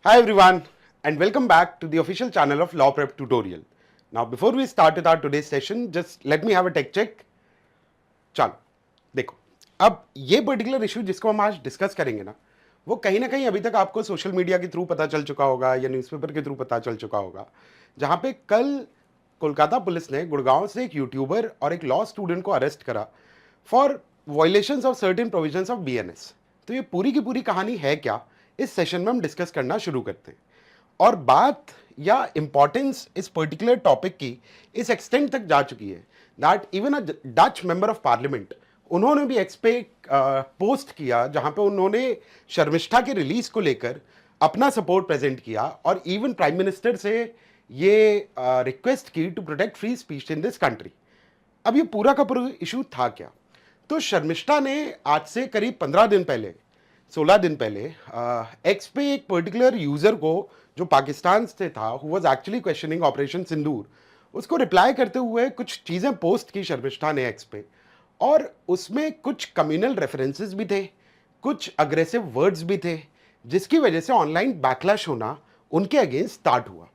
Hi everyone and welcome back to the official channel of Law Prep Tutorial. Now before we start with our today's session, just let me have a tech check. चलो देखो, अब ये particular issue जिसको हम आज discuss करेंगे वो कहीं ना कहीं अभी तक आपको सोशल मीडिया के थ्रू पता चल चुका होगा या न्यूज़पेपर के थ्रू पता चल चुका होगा, जहाँ पे कल कोलकाता पुलिस ने गुड़गांव से एक यूट्यूबर और एक लॉ स्टूडेंट को अरेस्ट करा for violations of certain provisions of BNS. तो ये पूरी की पूरी कहानी है क्या, इस सेशन में हम डिस्कस करना शुरू करते हैं। और बात या इंपॉर्टेंस इस पर्टिकुलर टॉपिक की इस एक्सटेंट तक जा चुकी है that even a Dutch member of parliament, उन्होंने भी एक्स पे पोस्ट किया जहां पे उन्होंने शर्मिष्ठा के रिलीज को लेकर अपना सपोर्ट प्रेजेंट किया और इवन प्राइम मिनिस्टर से ये रिक्वेस्ट की to protect free speech in this country. अब ये पूरा का पूरा इशू था क्या? तो शर्मिष्ठा ने आज से करीब 15 दिन पहले 16 दिन पहले एक्स पे एक पर्टिकुलर यूजर को जो पाकिस्तान से था, who was actually questioning operation Sindoor, उसको रिप्लाई करते हुए कुछ चीज़ें पोस्ट की शर्मिष्ठा ने एक्स पे, और उसमें कुछ कम्युनल रेफरेंसेस भी थे, कुछ अग्रेसिव वर्ड्स भी थे, जिसकी वजह से ऑनलाइन बैकलैश होना उनके अगेंस्ट स्टार्ट हुआ।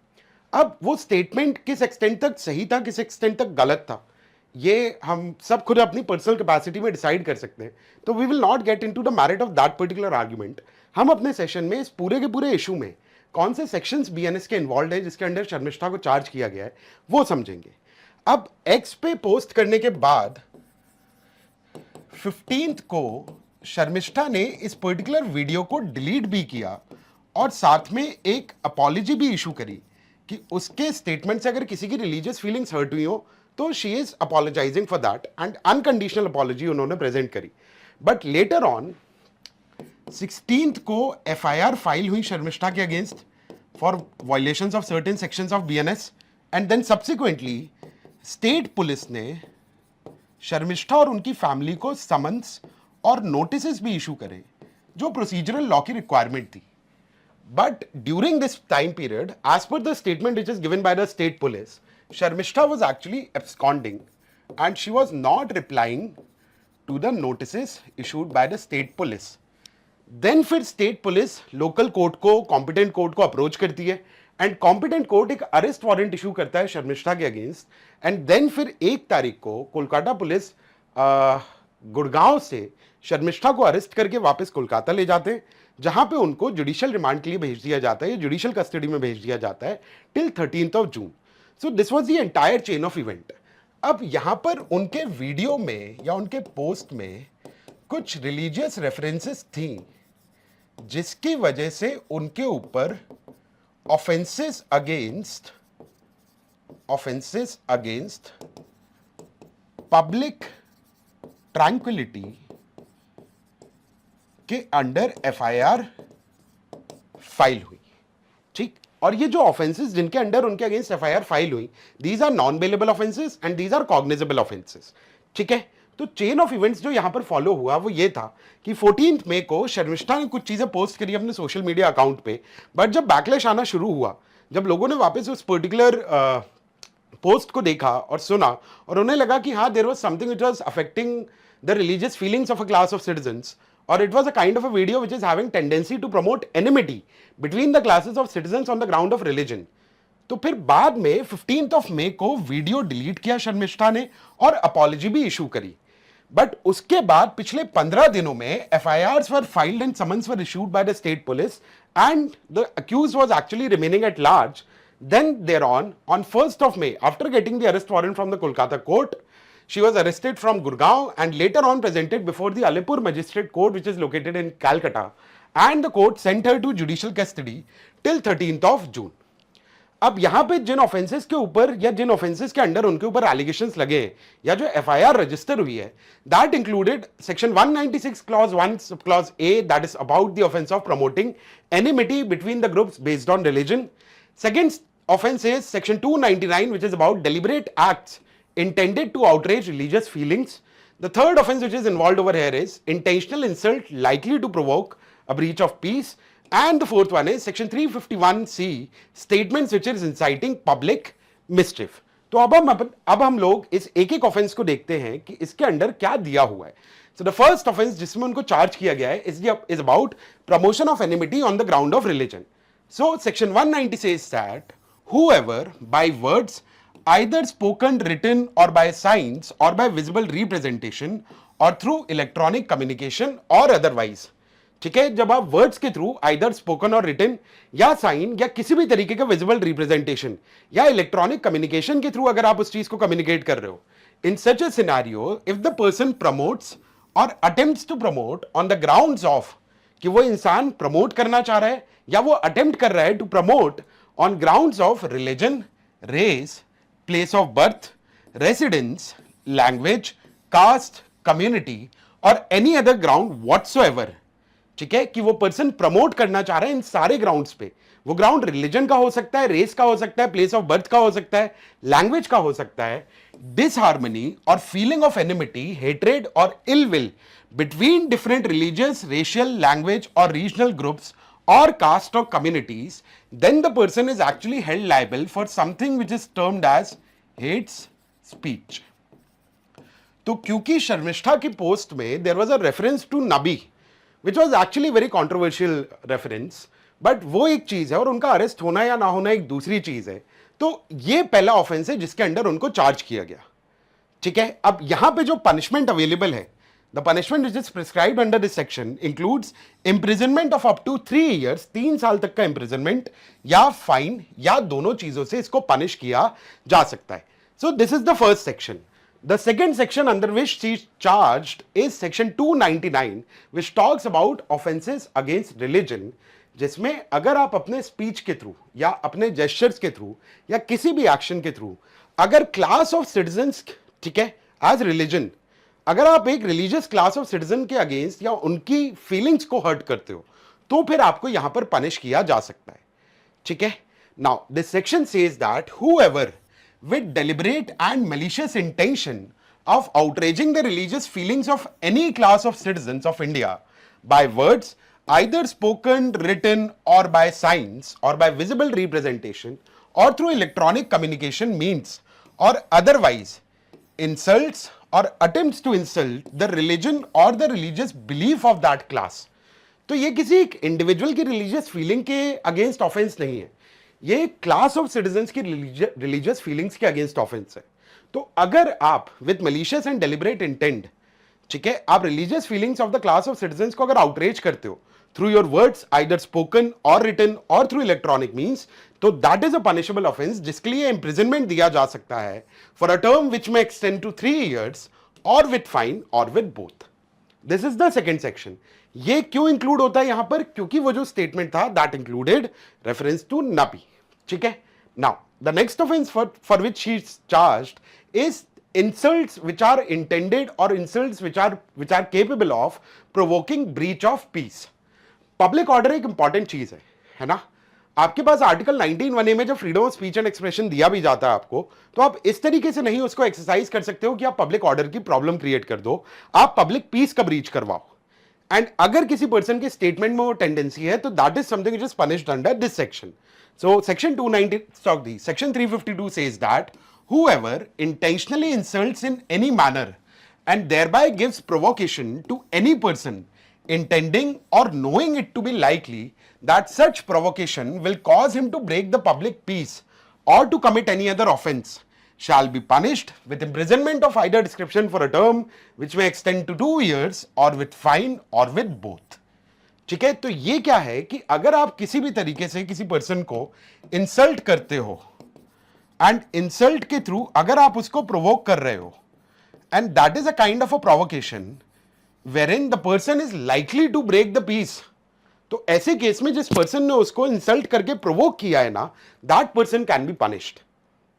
अब वो स्टेटमेंट किस एक्सटेंट तक सही था, किस एक्सटेंट तक गलत था, ये हम सब खुद अपनी पर्सनल कैपेसिटी में डिसाइड कर सकते हैं। तो we will not get into the merit of that particular argument. हम अपने सेशन में इस पूरे के पूरे इशू में कौन से सेक्शंस बीएनएस के इन्वॉल्व है जिसके अंडर शर्मिष्ठा को चार्ज किया गया है वो समझेंगे। अब एक्स पे पोस्ट करने के बाद 15th को शर्मिष्ठा ने इस पर्टिकुलर वीडियो को डिलीट भी किया और साथ में एक अपॉलॉजी भी इशू करी कि उसके स्टेटमेंट से अगर किसी की रिलीजियस फीलिंग्स हर्ट हुई हो तो she is apologising for that and unconditional apology उन्होंने प्रेजेंट करी। बट लेटर ऑन 16th को एफआईआर फाइल हुई शर्मिष्ठा के against for violations of certain sections of BNS and then subsequently state police ने शर्मिष्ठा और उनकी फैमिली को समन्स और नोटिस भी इशू करे जो प्रोसीजरल लॉ की रिक्वायरमेंट थी। But during this time period, as per the statement which is given by the state police, Sharmishta was actually absconding and she was not replying to the notices issued by the state police. Then फिर state police local court को, competent court को approach करती है and competent court एक arrest warrant issue करता है शर्मिष्ठा के against and then फिर 1 तारीख को कोलकाता पुलिस गुड़गांव से शर्मिष्ठा को अरेस्ट करके वापस कोलकाता ले जाते हैं, जहां पे उनको जुडिशियल रिमांड के लिए भेज दिया जाता है, जुडिशियल कस्टडी में भेज दिया जाता है till 13th of June। So this was the entire chain of event. अब यहां पर उनके वीडियो में या उनके पोस्ट में कुछ रिलीजियस रेफरेंसेस थी जिसकी वजह से उनके ऊपर ऑफेंसेस अगेंस्ट पब्लिक ट्रैंक्विलिटी के अंडर एफआईआर फाइल हुई। ठीक, और ये जो ऑफेंसेस जिनके अंडर उनके अगेंस्ट एफआईआर फाइल हुई, these are non bailable offences and these are cognisable offences. ठीक है, तो चेन ऑफ इवेंट्स जो यहां पर फॉलो हुआ वो ये था कि 14th मई को शर्मिष्ठा ने कुछ चीजें पोस्ट करी अपने सोशल मीडिया अकाउंट पे, बट जब बैकलैश आना शुरू हुआ, जब लोगों ने वापस उस पर्टिकुलर पोस्ट को देखा और सुना और उन्हें लगा कि हाँ, there was something which was affecting the religious feelings of a class of citizens, or it was a kind of a video which is having tendency to promote enmity between the classes of citizens on the ground of religion। तो फिर बाद में 15th of May को video delete किया शर्मिष्ठा ने और apology भी issue करी। बट उसके बाद पिछले 15 दिनों में FIRs were filed and summons were issued by the state police and the accused was actually remaining at large. Then thereon, on 1st of May, after getting the arrest warrant from the Kolkata court, she was arrested from Gurgaon and later on presented before the Alipur Magistrate Court, which is located in Calcutta, and the court sent her to judicial custody till 13th of June। अब यहां पे जिन offences के ऊपर या जिन offences के under उनके ऊपर allegations लगे या जो एफआईआर रजिस्टर हुई है, that included section 196 clause 1 sub clause A, that is about the offence of promoting enmity between the groups based on religion. Second offense is section 299, which is about deliberate acts intended to outrage religious feelings. The third offense which is involved over here is intentional insult likely to provoke a breach of peace. And the fourth one is section 351C, statements which is inciting public mischief. तो अब हम लोग इस एक एक offence को देखते हैं कि इसके अंडर क्या दिया हुआ है। सो द फर्स्ट ऑफेंस जिसमें उनको चार्ज किया गया है is about promotion of enmity on the ground of religion. So section 190 says that whoever by words either spoken, written or by signs or by visible representation or through electronic communication or otherwise, ठीक है, जब आप words के through either spoken or written या sign या किसी भी तरीके का विजिबल रिप्रेजेंटेशन या इलेक्ट्रॉनिक कम्युनिकेशन के थ्रू अगर आप उस चीज को कम्युनिकेट कर रहे हो, in such a scenario if the person promotes or attempts to promote on the grounds of कि वो इंसान प्रमोट करना चाह रहा है या वो अटेम्प्ट कर रहा है to promote on grounds of religion, race, place of birth, residence, language, caste, community और एनी अदर ग्राउंड व्हाटसोएवर, ठीक है, कि वो पर्सन प्रमोट करना चाह रहा है इन सारे ग्राउंड्स पे। वो ग्राउंड रिलीजन का हो सकता है, रेस का हो सकता है, प्लेस ऑफ बर्थ का हो सकता है, लैंग्वेज का हो सकता है, डिसहार्मनी और फीलिंग ऑफ एनिमिटी, हेट्रेड और ill will between different religious, racial, language or regional groups or caste or communities, then the person is actually held liable for something which is termed as hate speech. तो क्योंकि शर्मिष्ठा की post में there was a reference to Nabi which was actually very controversial reference, but वो एक चीज है और उनका अरेस्ट होना या ना होना एक दूसरी चीज है। तो ये पहला ऑफेंस है जिसके अंडर उनको चार्ज किया गया, ठीक है। अब यहां पे जो पनिशमेंट अवेलेबल है, the punishment which is prescribed under this section includes imprisonment of up to 3 years, 3 साल तक का imprisonment या फाइन या दोनों चीजों से इसको पनिश किया जा सकता है। So this is the first section. The second section under which she is charged is section 299 which talks about offenses against religion, जिसमें अगर आप अपने स्पीच के थ्रू या अपने जेस्चर्स के थ्रू या किसी भी एक्शन के थ्रू अगर क्लास ऑफ सिटीजन्स, ठीक है, एज रिलीजन, अगर आप एक रिलीजियस क्लास ऑफ सिटीजन के अगेंस्ट या उनकी फीलिंग्स को हर्ट करते हो तो फिर आपको यहां पर पनिश किया जा सकता है, ठीक है। Now this section says that whoever with deliberate and malicious intention of outraging the religious feelings of any class of citizens of India by words either spoken, written or by signs or by visible representation or through electronic communication means or otherwise insults or attempts to insult the religion or the religious belief of that class. तो ये किसी एक individual की religious feeling के against offence नहीं है, ये class of citizens की रिलीजियस फीलिंग्स के अगेंस्ट ऑफेंस है। तो अगर आप with malicious and deliberate intent, ठीक है, आप religious feelings of the class of citizens को अगर आउटरीच करते हो through your words either spoken or written और थ्रू इलेक्ट्रॉनिक मीन्स, तो that is a punishable offence जिसके लिए इंप्रिजनमेंट दिया जा सकता है फॉर अ टर्म विच में एक्सटेंड टू 3 years और विद फाइन और with both. This is the second section. ये क्यों इंक्लूड होता है यहां पर? क्योंकि वो जो स्टेटमेंट था दैट इंक्लूडेड रेफरेंस टू नबी, ठीक है। Now the next offence for which she is charged is insults which are intended or insults which are capable of provoking breach of peace. Public order एक important चीज है ना। आपके पास article 19(1)(a) में जब freedom of speech and expression दिया भी जाता है आपको, तो आप इस तरीके से नहीं उसको एक्सरसाइज कर सकते हो कि आप पब्लिक ऑर्डर की प्रॉब्लम क्रिएट कर दो, आप पब्लिक पीस का ब्रीच करवाओ। एंड अगर किसी पर्सन के स्टेटमेंट में वो टेंडेंसी है तो that is something which is punished under this section. So section 290 section 352 says that whoever intentionally insults in any manner and thereby gives provocation to any person intending or knowing it to be likely that such provocation will cause him to break the public peace or to commit any other offense shall be punished with imprisonment of either description for a term which may extend to 2 years or with fine or with both. ठीक है, तो ये क्या है कि अगर आप किसी भी तरीके से किसी पर्सन को इंसल्ट करते हो एंड इंसल्ट के थ्रू अगर आप उसको प्रोवोक कर रहे हो and that is a kind of a provocation wherein the person is likely to break the peace, तो ऐसे केस में जिस पर्सन ने उसको इंसल्ट करके प्रोवोक किया है ना, that person can be punished,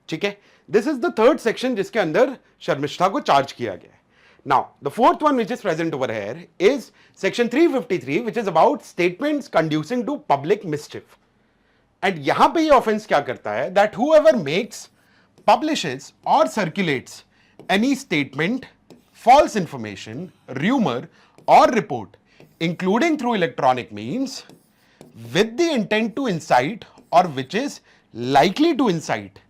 ठीक है। This is the third section जिसके अंदर शर्मिष्ठा को चार्ज किया गया है। Now the fourth one which is present over here is section 353 which is about statements conducing to public mischief. And यहां पे ये ऑफेंस क्या करता है that whoever makes, publishes or circulates any statement, false information, rumor or report including through electronic means with the intent to incite or which is likely to incite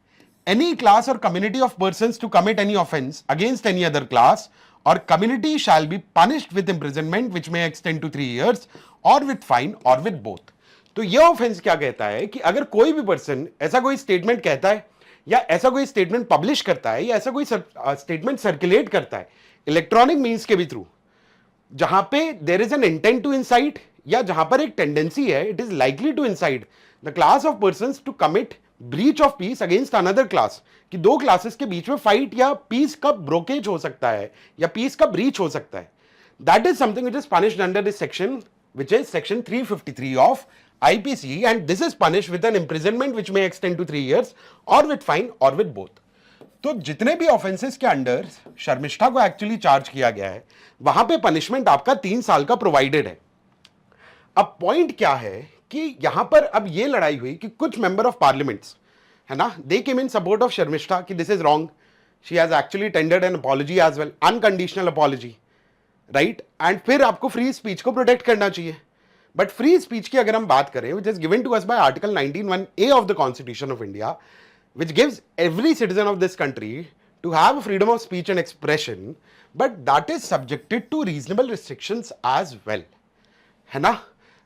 any class or community of persons to commit any offense against any other class or community shall be punished with imprisonment which may extend to 3 years or with fine or with both. तो ये offence क्या कहता है कि अगर कोई भी person ऐसा कोई स्टेटमेंट कहता है या ऐसा कोई स्टेटमेंट पब्लिश करता है या ऐसा कोई स्टेटमेंट सर्कुलेट करता है इलेक्ट्रॉनिक मीन्स के भी थ्रू, जहां पे there is an intent to incite या जहां पर एक टेंडेंसी है, it is likely to incite the class of persons to commit breach of peace against another class, कि दो क्लासेस के बीच में फाइट या पीस का ब्रोकेज हो सकता है या पीस का ब्रीच हो सकता है, that is something which is punished under this section, which is section 353 of IPC, and this is punished with an imprisonment which may extend to 3 years or with fine or with both. तो जितने भी offences के under Sharmishtha को actually charge किया गया है वहां पे पनिशमेंट आपका 3 साल का प्रोवाइडेड है। अब पॉइंट क्या है कि यहां पर अब ये लड़ाई हुई कि कुछ मेंबर ऑफ पार्लियामेंट्स है ना, they came in support of Sharmishtha कि this is wrong, she has actually tendered an apology as well, unconditional apology, right, and फिर आपको फ्री स्पीच को प्रोटेक्ट करना चाहिए। बट फ्री स्पीच की अगर हम बात करें, which is given to us by article 19(1)(a) of the constitution of India, which gives every citizen of this country to have freedom of speech and expression, but that is subjected to reasonable restrictions as well, है ना,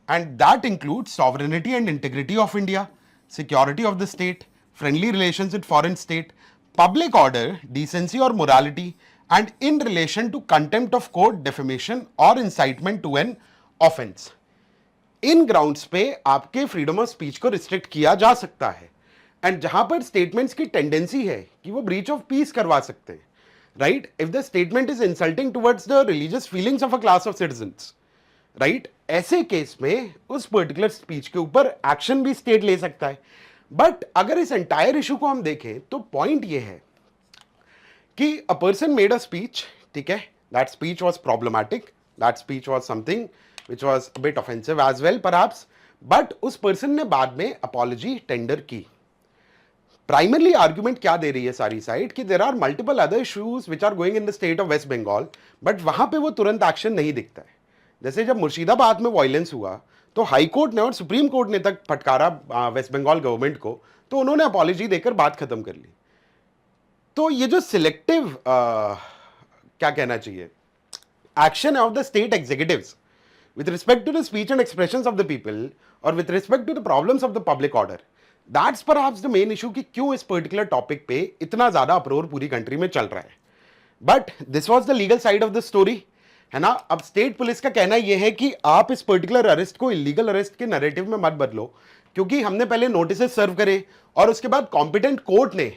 and that includes sovereignty and integrity of India, security of the state, friendly relations with foreign state, public order, decency or morality, and in relation to contempt of court, defamation or incitement to an offense. In grounds पे आपके freedom of speech को restrict किया जा सकता है, and जहां पर statements की टेंडेंसी है कि वो ब्रीच ऑफ पीस करवा सकते हैं, right, if the statement is insulting towards the religious feelings of a class of citizens, right, ऐसे केस में उस पर्टिकुलर स्पीच के ऊपर एक्शन भी स्टेट ले सकता है। बट अगर इस एंटायर इशू को हम देखें तो पॉइंट ये है कि a person made a speech, ठीक है, that speech was problematic, that speech was something which was a bit offensive as well perhaps, but उस पर्सन ने बाद में अपॉलजी टेंडर की। प्राइमरली आर्ग्यूमेंट क्या दे रही है सारी साइड कि there are multiple other issues which are going in the state of West Bengal, but वहां पे वो तुरंत एक्शन नहीं दिखता है। जैसे जब मुर्शिदाबाद में वायलेंस हुआ तो हाई कोर्ट ने और सुप्रीम कोर्ट ने तक फटकारा वेस्ट बंगाल गवर्नमेंट को, तो उन्होंने अपॉलजी देकर बात खत्म कर ली। तो ये जो सिलेक्टिव क्या कहना चाहिए action of the state executives with respect to the speech and expressions of the people or with respect to the problems of the public order, that's perhaps the main issue कि क्यों इस particular topic पे इतना ज़्यादा अप्रोर पूरी country में चल रहा है। But this was the legal side of the story, है ना। अब स्टेट पुलिस का कहना यह है कि आप इस पर्टिकुलर अरेस्ट को इलीगल अरेस्ट के नैरेटिव में मत बदलो, क्योंकि हमने पहले नोटिस सर्व करे और उसके बाद कॉम्पिटेंट कोर्ट ने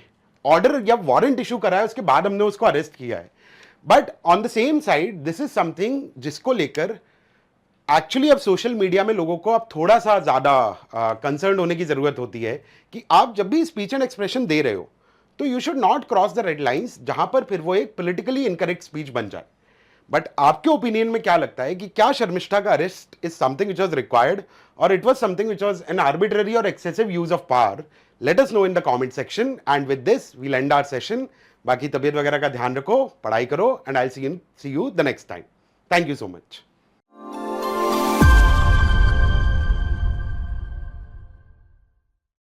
ऑर्डर या वारंट इशू करा है, उसके बाद हमने उसको अरेस्ट किया है। But on the same side this is something जिसको लेकर एक्चुअली अब सोशल मीडिया में लोगों को अब थोड़ा सा ज़्यादा कंसर्न होने की ज़रूरत होती है कि आप जब भी स्पीच एंड एक्सप्रेशन दे रहे हो तो you should not cross the red lines, जहां पर फिर वो एक पॉलिटिकली इनकरेक्ट स्पीच बन जाए। बट आपके ओपिनियन में क्या लगता है कि क्या शर्मिष्ठा का arrest is something which was required or it was something which was an arbitrary or excessive use of power? Let us know in the comment section, and with this we'll end our session. बाकी तबीयत वगैरह का ध्यान रखो, पढ़ाई करो, and I see you the next time. Thank you so much.